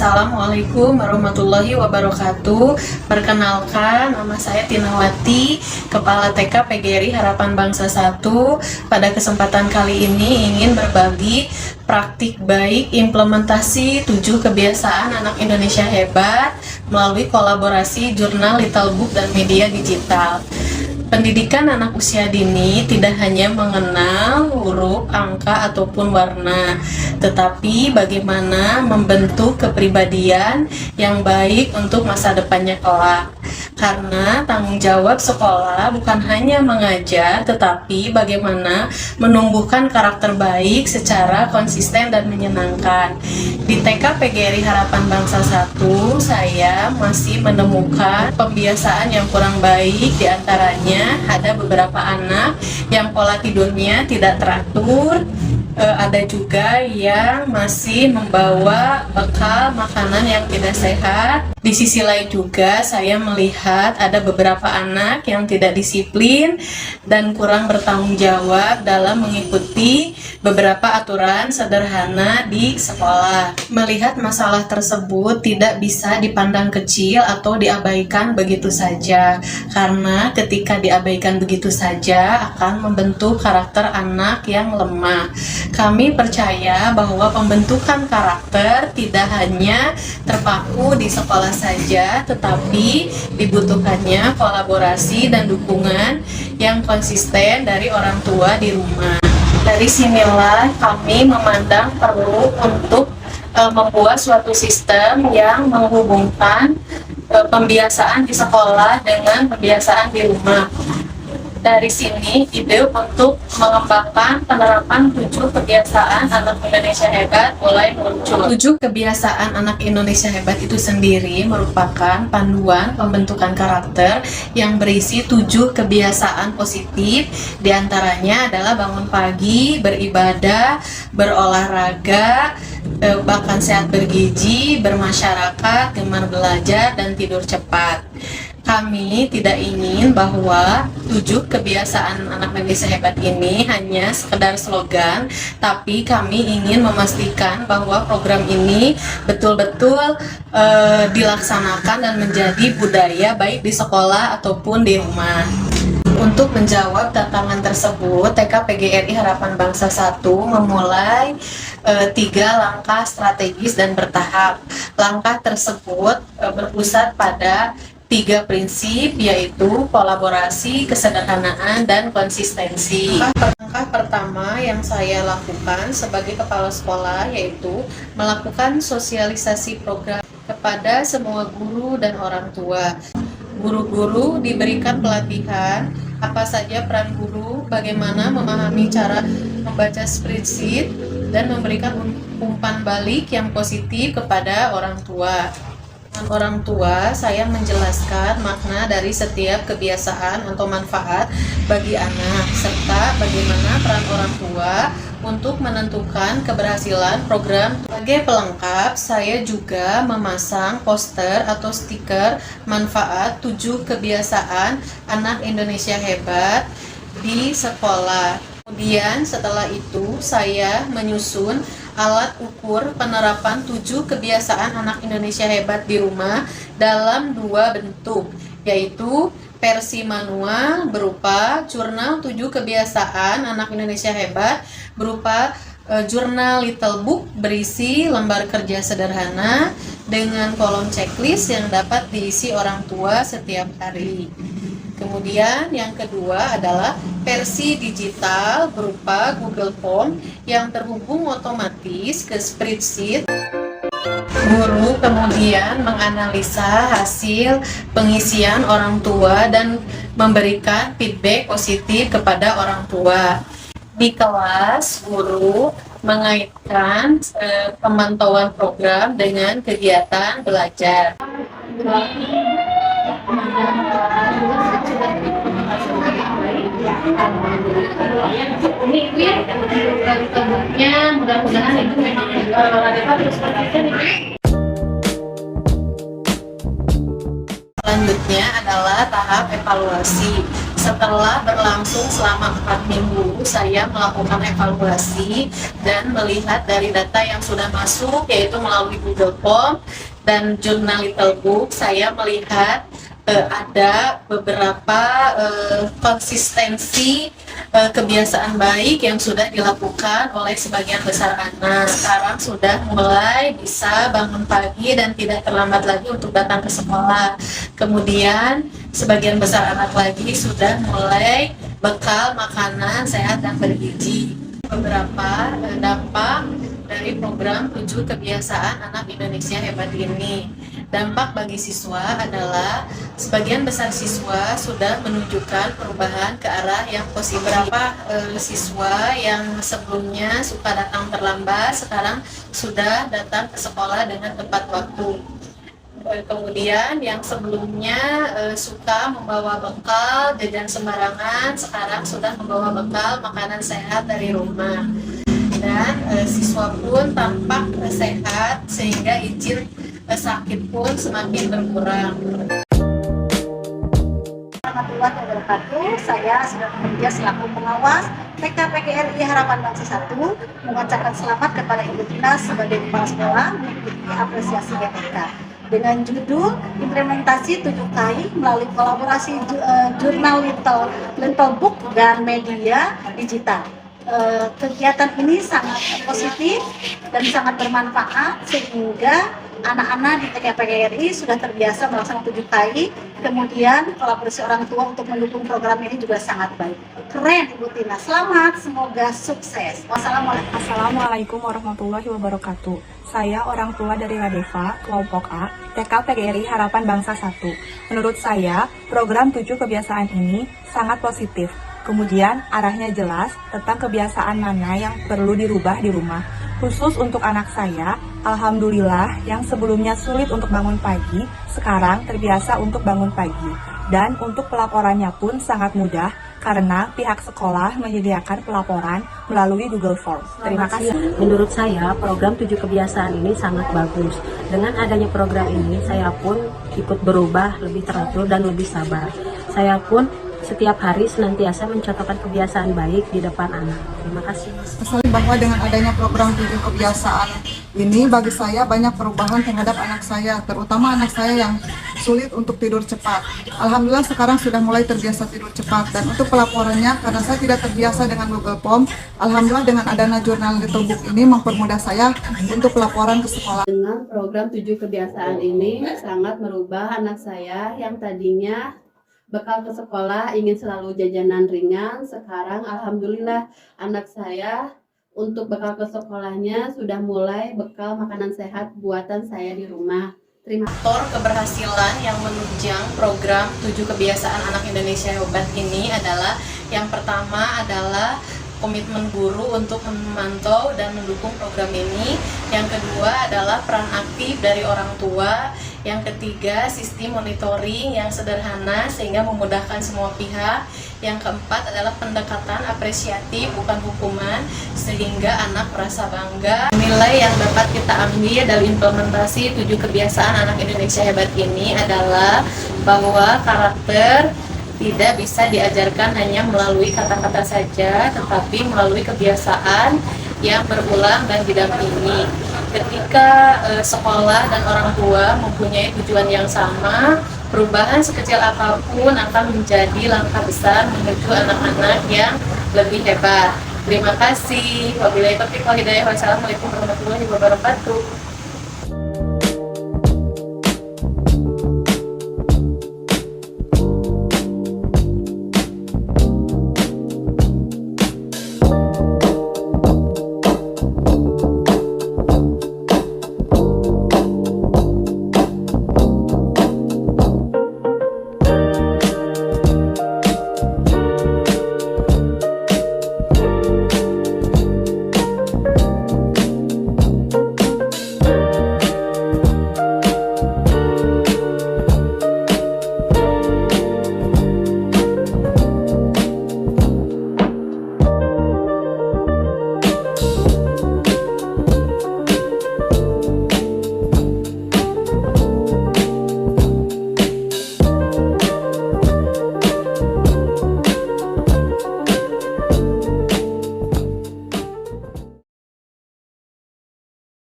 Assalamualaikum warahmatullahi wabarakatuh. Perkenalkan, nama saya Tinawati, Kepala TK PGRI Harapan Bangsa 1. Pada kesempatan kali ini ingin berbagi praktik baik implementasi 7 kebiasaan anak Indonesia hebat melalui kolaborasi jurnal Little Book dan media digital. Pendidikan anak usia dini tidak hanya mengenal huruf, angka, ataupun warna, tetapi bagaimana membentuk kepribadian yang baik untuk masa depannya kelak. Karena tanggung jawab sekolah bukan hanya mengajar, tetapi bagaimana menumbuhkan karakter baik secara konsisten dan menyenangkan. Di TK PGRI Harapan Bangsa 1, saya masih menemukan pembiasaan yang kurang baik. Di antaranya ada beberapa anak yang pola tidurnya tidak teratur, ada juga yang masih membawa bekal makanan yang tidak sehat. Di sisi lain juga saya melihat ada beberapa anak yang tidak disiplin dan kurang bertanggung jawab dalam mengikuti beberapa aturan sederhana di sekolah. Melihat masalah tersebut tidak bisa dipandang kecil atau diabaikan begitu saja, karena ketika diabaikan begitu saja akan membentuk karakter anak yang lemah. Kami percaya bahwa pembentukan karakter tidak hanya terpaku di sekolah saja, tetapi dibutuhkannya kolaborasi dan dukungan yang konsisten dari orang tua di rumah. Dari sinilah kami memandang perlu untuk membuat suatu sistem yang menghubungkan pembiasaan di sekolah dengan pembiasaan di rumah. Dari sini ide untuk mengembangkan penerapan 7 kebiasaan anak Indonesia hebat mulai muncul. 7 kebiasaan anak Indonesia hebat itu sendiri merupakan panduan pembentukan karakter yang berisi 7 kebiasaan positif. Di antaranya adalah bangun pagi, beribadah, berolahraga, bahkan sehat bergizi, bermasyarakat, gemar belajar, dan tidur cepat. Kami tidak ingin bahwa 7 kebiasaan anak Indonesia hebat ini hanya sekedar slogan, tapi kami ingin memastikan bahwa program ini betul-betul dilaksanakan dan menjadi budaya baik di sekolah ataupun di rumah. Untuk menjawab tantangan tersebut, TK PGRI Harapan Bangsa 1 memulai 3 langkah strategis dan bertahap. Langkah tersebut berpusat pada 3 prinsip, yaitu kolaborasi, kesederhanaan, dan konsistensi. Langkah pertama yang saya lakukan sebagai kepala sekolah yaitu melakukan sosialisasi program kepada semua guru dan orang tua. Guru-guru diberikan pelatihan apa saja peran guru, bagaimana memahami cara membaca spreadsheet, dan memberikan umpan balik yang positif kepada orang tua. Orang tua, saya menjelaskan makna dari setiap kebiasaan atau manfaat bagi anak, serta bagaimana peran orang tua untuk menentukan keberhasilan program. Sebagai pelengkap, saya juga memasang poster atau stiker manfaat 7 kebiasaan anak Indonesia hebat di sekolah. Kemudian setelah itu saya menyusun alat ukur penerapan 7 kebiasaan anak Indonesia hebat di rumah dalam 2 bentuk, yaitu versi manual berupa jurnal 7 kebiasaan anak Indonesia hebat berupa jurnal Little Book berisi lembar kerja sederhana dengan kolom checklist yang dapat diisi orang tua setiap hari. Kemudian yang kedua adalah versi digital berupa Google Form yang terhubung otomatis ke spreadsheet. Guru kemudian menganalisa hasil pengisian orang tua dan memberikan feedback positif kepada orang tua. Di kelas, guru mengaitkan pemantauan program dengan kegiatan belajar. Ini ibu ya, mudah-mudahan itu memang selanjutnya adalah tahap evaluasi. Setelah berlangsung selama 4 minggu, saya melakukan evaluasi dan melihat dari data yang sudah masuk, yaitu melalui Google Form dan jurnal Little Book. Saya melihat ada beberapa konsistensi kebiasaan baik yang sudah dilakukan oleh sebagian besar anak. Sekarang sudah mulai bisa bangun pagi dan tidak terlambat lagi untuk datang ke sekolah. Kemudian sebagian besar anak lagi sudah mulai bekal makanan sehat dan bergizi. Beberapa dampak dari program 7 kebiasaan anak Indonesia hebat ini. Dampak bagi siswa adalah sebagian besar siswa sudah menunjukkan perubahan ke arah yang positif. Beberapa siswa yang sebelumnya suka datang terlambat sekarang sudah datang ke sekolah dengan tepat waktu. Kemudian yang sebelumnya suka membawa bekal jajan sembarangan sekarang sudah membawa bekal makanan sehat dari rumah. Dan siswa pun tampak sehat sehingga izin sakit pun semakin berkurang. Warahmatullahi wabarakatuh. Saya sudah bekerja selaku pengawas TK PGRI Harapan Bangsa 1 mengucapkan selamat kepada Ibu Tina sebagai kepala sekolah mengikuti apresiasi GPK dengan judul implementasi 7KI melalui kolaborasi jurnal Little Book dan media digital. Kegiatan ini sangat positif dan sangat bermanfaat sehingga anak-anak di TK PGRI sudah terbiasa melaksanakan 7KI. Kemudian kolaborasi orang tua untuk mendukung program ini juga sangat baik. Keren Ibu Tina, selamat, semoga sukses. Assalamualaikum warahmatullahi wabarakatuh. Saya orang tua dari Radeva, kelompok A, TK PGRI Harapan Bangsa 1. Menurut saya, program 7 kebiasaan ini sangat positif. Kemudian arahnya jelas tentang kebiasaan mana yang perlu dirubah di rumah. Khusus untuk anak saya, alhamdulillah yang sebelumnya sulit untuk bangun pagi, sekarang terbiasa untuk bangun pagi. Dan untuk pelaporannya pun sangat mudah karena pihak sekolah menyediakan pelaporan melalui Google Form. Terima kasih. Menurut saya, program 7 kebiasaan ini sangat bagus. Dengan adanya program ini, saya pun ikut berubah, lebih teratur dan lebih sabar. Saya pun setiap hari senantiasa mencontohkan kebiasaan baik di depan anak. Terima kasih. Bahwa dengan adanya program 7 kebiasaan ini bagi saya banyak perubahan terhadap anak saya, terutama anak saya yang sulit untuk tidur cepat. Alhamdulillah sekarang sudah mulai terbiasa tidur cepat, dan untuk pelaporannya karena saya tidak terbiasa dengan Google Form, alhamdulillah dengan adanya jurnal Little Book ini mempermudah saya untuk pelaporan ke sekolah. Dengan program 7 kebiasaan ini sangat merubah anak saya yang tadinya bekal ke sekolah ingin selalu jajanan ringan. Sekarang alhamdulillah anak saya untuk bekal ke sekolahnya sudah mulai bekal makanan sehat buatan saya di rumah. Faktor keberhasilan yang menunjang program 7 kebiasaan anak Indonesia hebat ini adalah yang pertama adalah komitmen guru untuk memantau dan mendukung program ini. Yang kedua adalah peran aktif dari orang tua. Yang ketiga, sistem monitoring yang sederhana sehingga memudahkan semua pihak. Yang keempat adalah pendekatan apresiatif bukan hukuman sehingga anak merasa bangga. Nilai yang dapat kita ambil dari implementasi 7 kebiasaan anak Indonesia hebat ini adalah bahwa karakter tidak bisa diajarkan hanya melalui kata-kata saja, tetapi melalui kebiasaan yang berulang dan didampingi. Ketika sekolah dan orang tua mempunyai tujuan yang sama, perubahan sekecil apapun akan menjadi langkah besar menuju anak-anak yang lebih hebat. Terima kasih. Wabillahi taufiq wal hidayah. Wassalamualaikum warahmatullahi wabarakatuh.